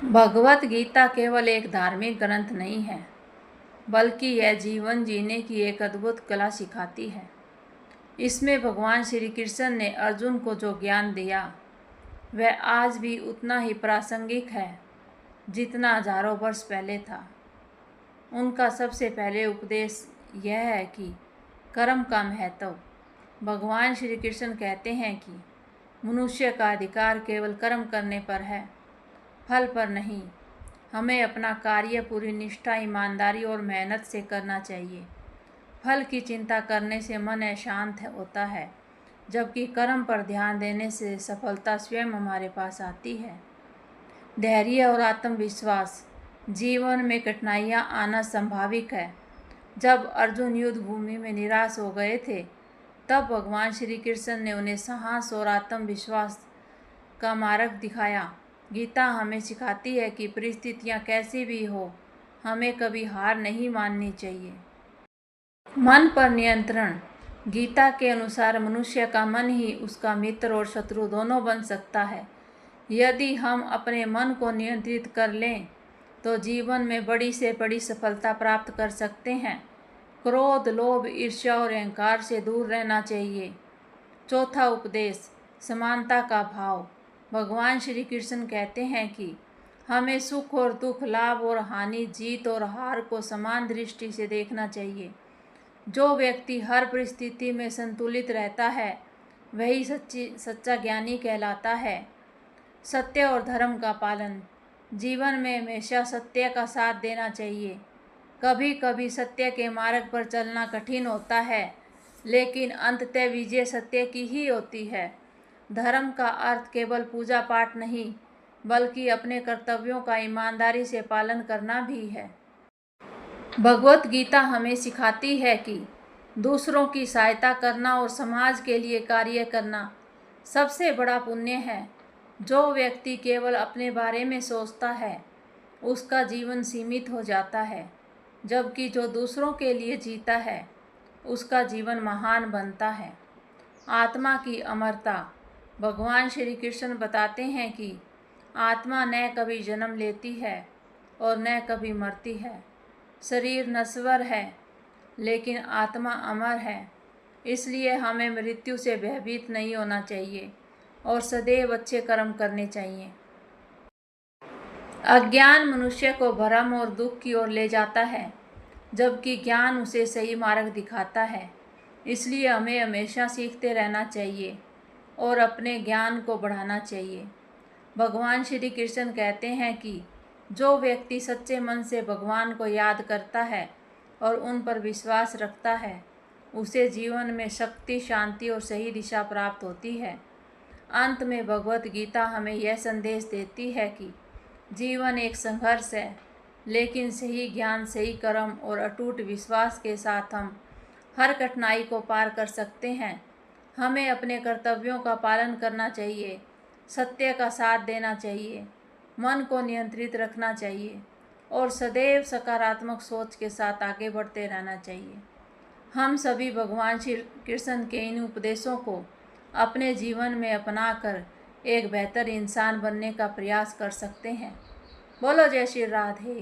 भगवत गीता केवल एक धार्मिक ग्रंथ नहीं है, बल्कि यह जीवन जीने की एक अद्भुत कला सिखाती है। इसमें भगवान श्री कृष्ण ने अर्जुन को जो ज्ञान दिया, वह आज भी उतना ही प्रासंगिक है जितना हजारों वर्ष पहले था। उनका सबसे पहले उपदेश यह है कि कर्म का महत्व। भगवान श्री कृष्ण कहते हैं कि मनुष्य का अधिकार केवल कर्म करने पर है, फल पर नहीं। हमें अपना कार्य पूरी निष्ठा, ईमानदारी और मेहनत से करना चाहिए। फल की चिंता करने से मन अशांत होता है, जबकि कर्म पर ध्यान देने से सफलता स्वयं हमारे पास आती है। धैर्य और आत्मविश्वास। जीवन में कठिनाइयाँ आना स्वाभाविक है। जब अर्जुन युद्ध भूमि में निराश हो गए थे, तब भगवान श्री कृष्ण ने उन्हें साहस और आत्मविश्वास का मार्ग दिखाया। गीता हमें सिखाती है कि परिस्थितियाँ कैसी भी हो, हमें कभी हार नहीं माननी चाहिए। मन पर नियंत्रण। गीता के अनुसार मनुष्य का मन ही उसका मित्र और शत्रु दोनों बन सकता है। यदि हम अपने मन को नियंत्रित कर लें तो जीवन में बड़ी से बड़ी सफलता प्राप्त कर सकते हैं। क्रोध, लोभ, ईर्ष्या और अहंकार से दूर रहना चाहिए। चौथा उपदेश, समानता का भाव। भगवान श्री कृष्ण कहते हैं कि हमें सुख और दुख, लाभ और हानि, जीत और हार को समान दृष्टि से देखना चाहिए। जो व्यक्ति हर परिस्थिति में संतुलित रहता है, वही सच्चा ज्ञानी कहलाता है। सत्य और धर्म का पालन। जीवन में हमेशा सत्य का साथ देना चाहिए। कभी कभी सत्य के मार्ग पर चलना कठिन होता है, लेकिन अंततः विजय सत्य की ही होती है। धर्म का अर्थ केवल पूजा पाठ नहीं, बल्कि अपने कर्तव्यों का ईमानदारी से पालन करना भी है। भगवत गीता हमें सिखाती है कि दूसरों की सहायता करना और समाज के लिए कार्य करना सबसे बड़ा पुण्य है। जो व्यक्ति केवल अपने बारे में सोचता है, उसका जीवन सीमित हो जाता है, जबकि जो दूसरों के लिए जीता है, उसका जीवन महान बनता है। आत्मा की अमरता। भगवान श्री कृष्ण बताते हैं कि आत्मा न कभी जन्म लेती है और न कभी मरती है। शरीर नश्वर है, लेकिन आत्मा अमर है। इसलिए हमें मृत्यु से भयभीत नहीं होना चाहिए और सदैव अच्छे कर्म करने चाहिए। अज्ञान मनुष्य को भ्रम और दुख की ओर ले जाता है, जबकि ज्ञान उसे सही मार्ग दिखाता है। इसलिए हमें हमेशा सीखते रहना चाहिए और अपने ज्ञान को बढ़ाना चाहिए। भगवान श्री कृष्ण कहते हैं कि जो व्यक्ति सच्चे मन से भगवान को याद करता है और उन पर विश्वास रखता है, उसे जीवन में शक्ति, शांति और सही दिशा प्राप्त होती है। अंत में भगवत गीता हमें यह संदेश देती है कि जीवन एक संघर्ष है, लेकिन सही ज्ञान, सही कर्म और अटूट विश्वास के साथ हम हर कठिनाई को पार कर सकते हैं। हमें अपने कर्तव्यों का पालन करना चाहिए, सत्य का साथ देना चाहिए, मन को नियंत्रित रखना चाहिए और सदैव सकारात्मक सोच के साथ आगे बढ़ते रहना चाहिए। हम सभी भगवान श्री कृष्ण के इन उपदेशों को अपने जीवन में अपनाकर एक बेहतर इंसान बनने का प्रयास कर सकते हैं। बोलो जय श्री राधे।